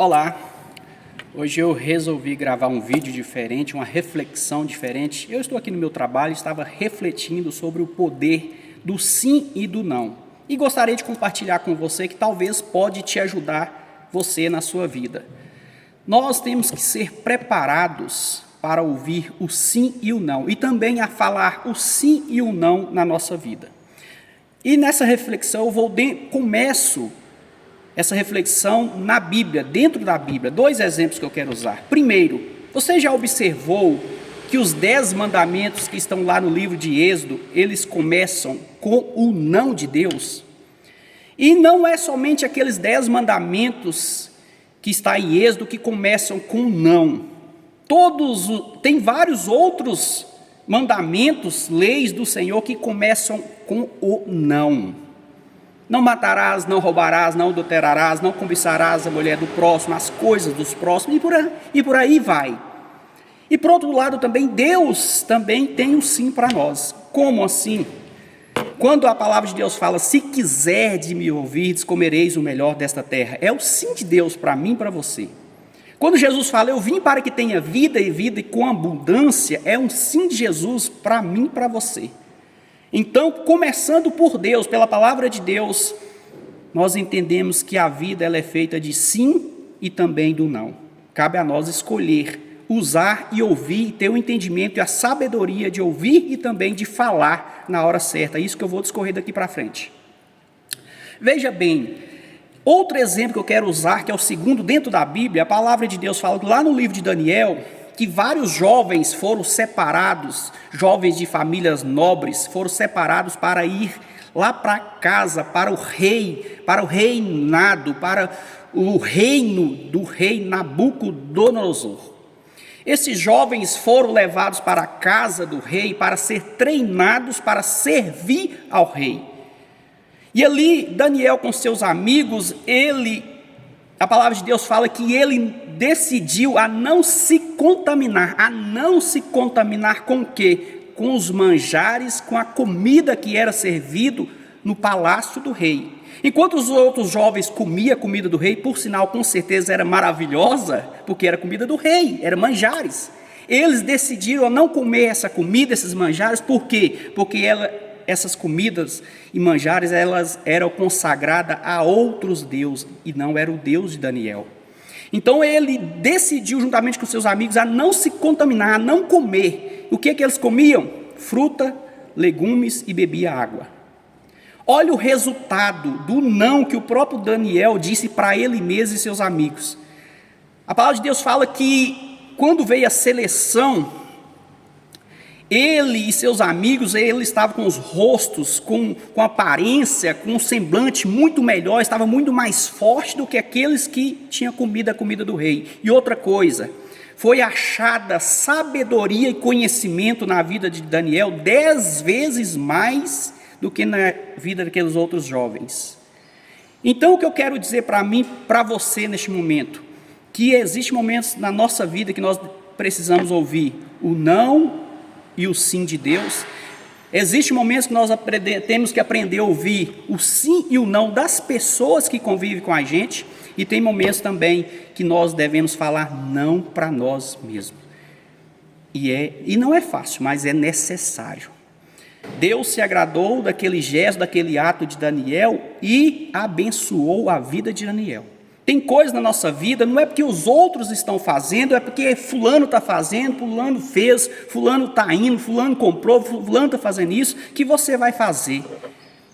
Olá, hoje eu resolvi gravar um vídeo diferente, uma reflexão diferente. Eu estou aqui no meu trabalho e estava refletindo sobre o poder do sim e do não. E gostaria de compartilhar com você que talvez pode te ajudar você na sua vida. Nós temos que ser preparados para ouvir o sim e o não, e também a falar o sim e o não na nossa vida. E nessa reflexão eu começo essa reflexão na Bíblia, dentro da Bíblia. Dois exemplos que eu quero usar. Primeiro, você já observou que os 10 mandamentos que estão lá no livro de Êxodo, eles começam com o não de Deus? E não é somente aqueles 10 mandamentos que está em Êxodo que começam com não. Tem vários outros mandamentos, leis do Senhor que começam com o não. Não matarás, não roubarás, não adulterarás, não cobiçarás a mulher do próximo, as coisas dos próximos, e por aí vai. E por outro lado também, Deus também tem um sim para nós. Como assim? Quando a palavra de Deus fala, se quiser de me ouvir, comereis o melhor desta terra. É o sim de Deus para mim e para você. Quando Jesus fala, eu vim para que tenha vida e com abundância, é um sim de Jesus para mim e para você. Então, começando por Deus, pela palavra de Deus, nós entendemos que a vida ela é feita de sim e também do não. Cabe a nós escolher, usar e ouvir, ter o entendimento e a sabedoria de ouvir e também de falar na hora certa. É isso que eu vou discorrer daqui para frente. Veja bem, outro exemplo que eu quero usar, que é o segundo dentro da Bíblia, a palavra de Deus fala lá no livro de Daniel, que vários jovens foram separados, jovens de famílias nobres, foram separados para ir lá para casa, para o rei, para o reinado, para o reino do rei Nabucodonosor. Esses jovens foram levados para a casa do rei para ser treinados para servir ao rei. E ali Daniel com seus amigos, a palavra de Deus fala que ele decidiu a não se contaminar com o quê? Com os manjares, com a comida que era servido no palácio do rei. Enquanto os outros jovens comiam a comida do rei, por sinal, com certeza era maravilhosa, porque era comida do rei, era manjares. Eles decidiram a não comer essa comida, esses manjares, por quê? Porque essas comidas e manjares, elas eram consagradas a outros deuses, e não era o Deus de Daniel. Então ele decidiu, juntamente com seus amigos, a não se contaminar, a não comer. O que eles comiam? Fruta, legumes e bebia água. Olha o resultado do não que o próprio Daniel disse para ele mesmo e seus amigos. A palavra de Deus fala que quando veio a seleção, ele e seus amigos, eles estavam com os rostos, com aparência, com um semblante muito melhor, estava muito mais forte do que aqueles que tinham comido a comida do rei. E outra coisa, foi achada sabedoria e conhecimento na vida de Daniel 10 vezes mais do que na vida daqueles outros jovens. Então o que eu quero dizer para mim, para você neste momento, que existem momentos na nossa vida que nós precisamos ouvir o não e o sim de Deus. Existem momentos que nós temos que aprender a ouvir o sim e o não das pessoas que convivem com a gente, e tem momentos também que nós devemos falar não para nós mesmos. E não é fácil, mas é necessário. Deus se agradou daquele gesto, daquele ato de Daniel e abençoou a vida de Daniel. Tem coisas na nossa vida, não é porque os outros estão fazendo, é porque fulano está fazendo, fulano fez, fulano está indo, fulano comprou, fulano está fazendo isso, que você vai fazer.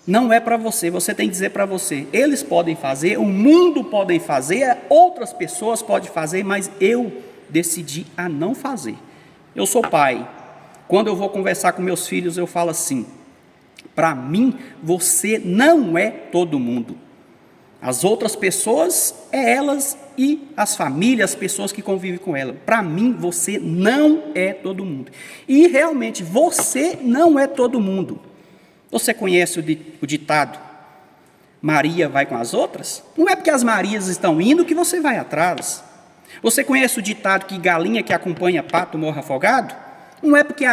Não é para você, você tem que dizer para você, eles podem fazer, o mundo pode fazer, outras pessoas podem fazer, mas eu decidi a não fazer. Eu sou pai, quando eu vou conversar com meus filhos, eu falo assim, para mim, você não é todo mundo. As outras pessoas, elas e as famílias, as pessoas que convivem com ela. Para mim, você não é todo mundo. E realmente, você não é todo mundo. Você conhece o ditado, Maria vai com as outras? Não é porque as Marias estão indo que você vai atrás. Você conhece o ditado que galinha que acompanha pato morre afogado? Não é porque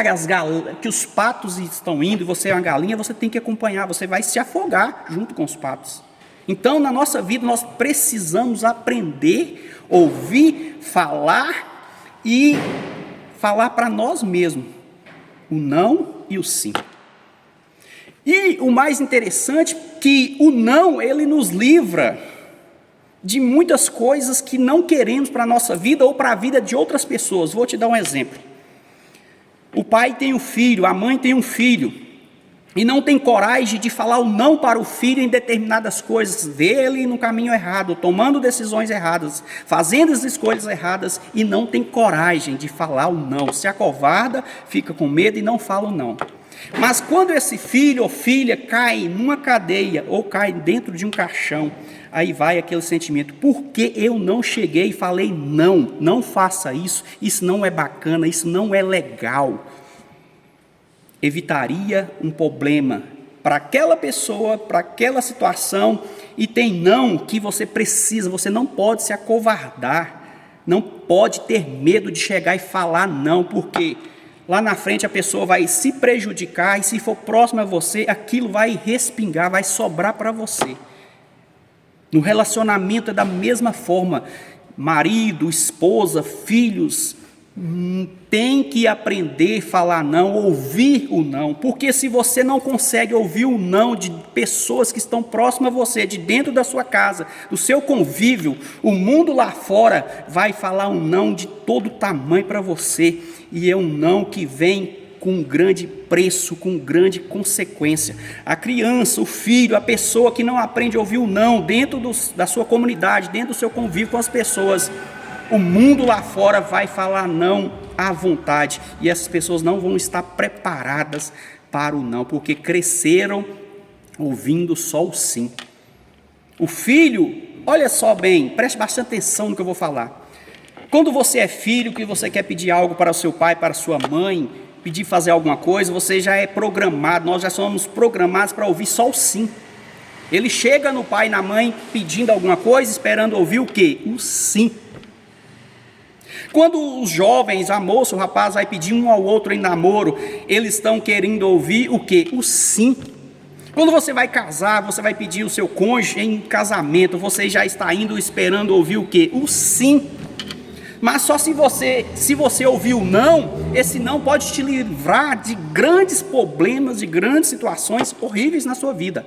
que os patos estão indo e você é uma galinha, você tem que acompanhar, você vai se afogar junto com os patos. Então, na nossa vida, nós precisamos aprender, ouvir, falar e falar para nós mesmos o não e o sim. E o mais interessante é que o não, ele nos livra de muitas coisas que não queremos para a nossa vida ou para a vida de outras pessoas. Vou te dar um exemplo. O pai tem um filho, a mãe tem um filho, e não tem coragem de falar o não para o filho em determinadas coisas, dele no caminho errado, tomando decisões erradas, fazendo as escolhas erradas, e não tem coragem de falar o não, se acovarda, fica com medo e não fala o não. Mas quando esse filho ou filha cai numa cadeia, ou cai dentro de um caixão, aí vai aquele sentimento, por que eu não cheguei e falei não, não faça isso não é bacana, isso não é legal. Evitaria um problema para aquela pessoa, para aquela situação, e tem não que você precisa, você não pode se acovardar, não pode ter medo de chegar e falar não, porque lá na frente a pessoa vai se prejudicar, e se for próximo a você, aquilo vai respingar, vai sobrar para você. No relacionamento é da mesma forma, marido, esposa, filhos, tem que aprender a falar não, ouvir o não, porque se você não consegue ouvir o não de pessoas que estão próximas a você, de dentro da sua casa, do seu convívio, o mundo lá fora vai falar um não de todo tamanho para você, e é um não que vem com grande preço, com grande consequência. A criança, o filho, a pessoa que não aprende a ouvir o não dentro da sua comunidade, dentro do seu convívio com as pessoas, o mundo lá fora vai falar não à vontade, e essas pessoas não vão estar preparadas para o não, porque cresceram ouvindo só o sim. O filho, olha só bem, preste bastante atenção no que eu vou falar. Quando você é filho, que você quer pedir algo para o seu pai, para a sua mãe, pedir fazer alguma coisa, você já é programado, nós já somos programados para ouvir só o sim. Ele chega no pai e na mãe pedindo alguma coisa, esperando ouvir o quê? O sim. Quando os jovens, a moça, o rapaz vai pedir um ao outro em namoro, eles estão querendo ouvir o quê? O sim. Quando você vai casar, você vai pedir o seu cônjuge em casamento, você já está indo esperando ouvir o quê? O sim. Mas só se você ouvir o não, esse não pode te livrar de grandes problemas, de grandes situações horríveis na sua vida.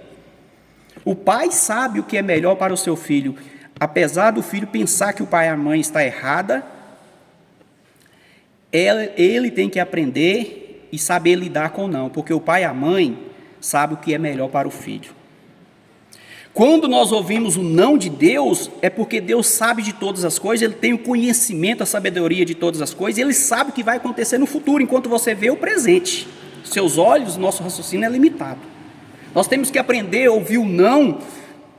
O pai sabe o que é melhor para o seu filho, apesar do filho pensar que o pai e a mãe está errada, ele tem que aprender e saber lidar com o não, porque o pai e a mãe sabem o que é melhor para o filho. Quando nós ouvimos o não de Deus, é porque Deus sabe de todas as coisas, Ele tem o conhecimento, a sabedoria de todas as coisas, e Ele sabe o que vai acontecer no futuro, enquanto você vê o presente. Seus olhos, nosso raciocínio é limitado. Nós temos que aprender a ouvir o não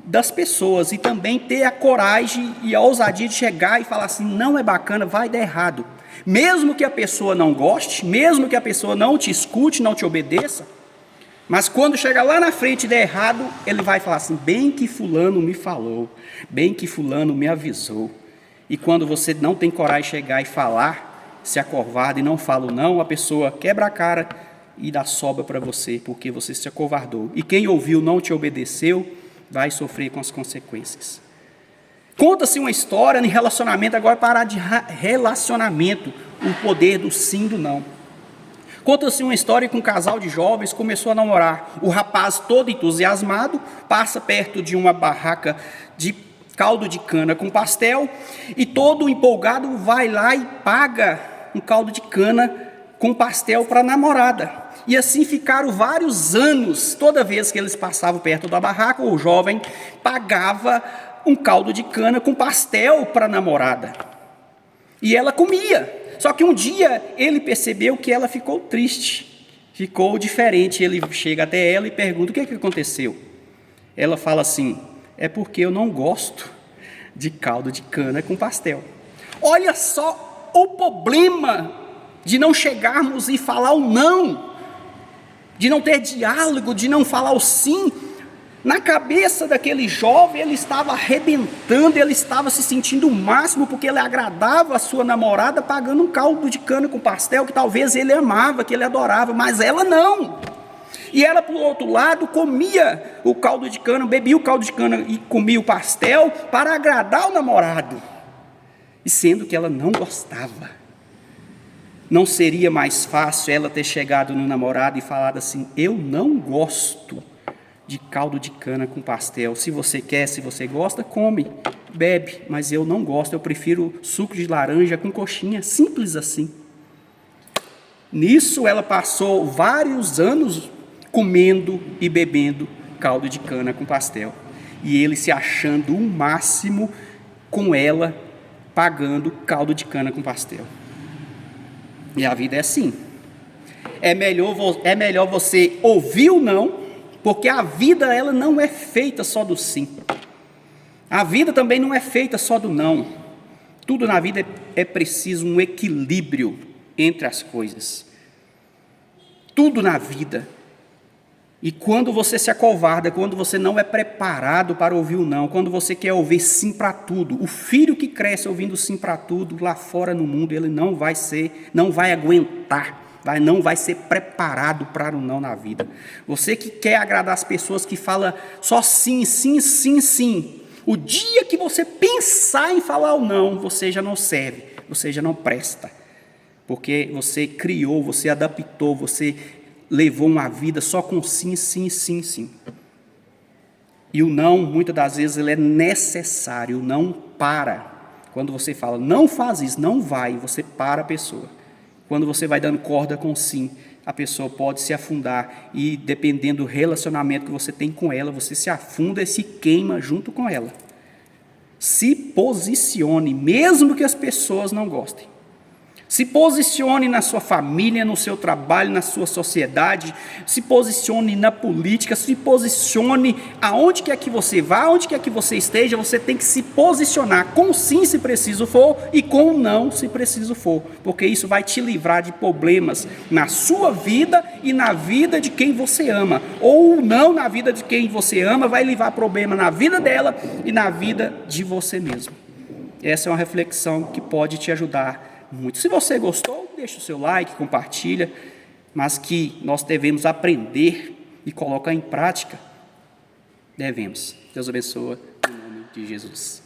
das pessoas, e também ter a coragem e a ousadia de chegar e falar assim, não é bacana, vai dar errado. Mesmo que a pessoa não goste, mesmo que a pessoa não te escute, não te obedeça, mas quando chegar lá na frente e der errado, ele vai falar assim, bem que fulano me falou, bem que fulano me avisou. E quando você não tem coragem de chegar e falar, se acovarda e não fala o não, a pessoa quebra a cara e dá sobra para você, porque você se acovardou. E quem ouviu não te obedeceu, vai sofrer com as consequências. Conta-se uma história em relacionamento, agora parar de relacionamento, o poder do sim e do não. Conta-se uma história que um casal de jovens começou a namorar. O rapaz, todo entusiasmado, passa perto de uma barraca de caldo de cana com pastel, e todo empolgado vai lá e paga um caldo de cana com pastel para a namorada. E assim ficaram vários anos. Toda vez que eles passavam perto da barraca, o jovem pagava um caldo de cana com pastel para a namorada. E ela comia. Só que um dia ele percebeu que ela ficou triste, ficou diferente. Ele chega até ela e pergunta, o que aconteceu? Ela fala assim, é porque eu não gosto de caldo de cana com pastel. Olha só o problema de não chegarmos e falar o não, de não ter diálogo, de não falar o sim. Na cabeça daquele jovem, ele estava arrebentando, ele estava se sentindo o máximo, porque ele agradava a sua namorada pagando um caldo de cana com pastel, que talvez ele amava, que ele adorava, mas ela não. E ela, por outro lado, comia o caldo de cana, bebia o caldo de cana e comia o pastel para agradar o namorado. E sendo que ela não gostava. Não seria mais fácil ela ter chegado no namorado e falado assim: eu não gosto de caldo de cana com pastel. Se você quer, se você gosta, come, bebe. Mas eu não gosto, eu prefiro suco de laranja com coxinha. Simples assim. Nisso ela passou vários anos comendo e bebendo caldo de cana com pastel. E ele se achando o máximo com ela pagando caldo de cana com pastel. E a vida é assim. É melhor você ouvir o não, porque a vida ela não é feita só do sim. A vida também não é feita só do não. Tudo na vida é preciso um equilíbrio entre as coisas. Tudo na vida. E quando você se acovarda, quando você não é preparado para ouvir o não, quando você quer ouvir sim para tudo, o filho que cresce ouvindo sim para tudo, lá fora no mundo, ele não vai aguentar, não vai ser preparado para o não na vida. Você que quer agradar as pessoas que falam só sim, sim, sim, sim, o dia que você pensar em falar o não, você já não serve, você já não presta, porque você criou, você adaptou, você levou uma vida só com sim, sim, sim, sim. E o não, muitas das vezes, ele é necessário, o não para. Quando você fala, não faz isso, não vai, você para a pessoa. Quando você vai dando corda com sim, a pessoa pode se afundar e, dependendo do relacionamento que você tem com ela, você se afunda e se queima junto com ela. Se posicione, mesmo que as pessoas não gostem. Se posicione na sua família, no seu trabalho, na sua sociedade, se posicione na política, se posicione aonde quer que você vá, aonde quer que você esteja, você tem que se posicionar com sim se preciso for e com não se preciso for, porque isso vai te livrar de problemas na sua vida e na vida de quem você ama, ou não na vida de quem você ama, vai livrar problema na vida dela e na vida de você mesmo. Essa é uma reflexão que pode te ajudar muito. Se você gostou, deixa o seu like, compartilha, mas que nós devemos aprender e colocar em prática, devemos. Deus abençoe, em nome de Jesus.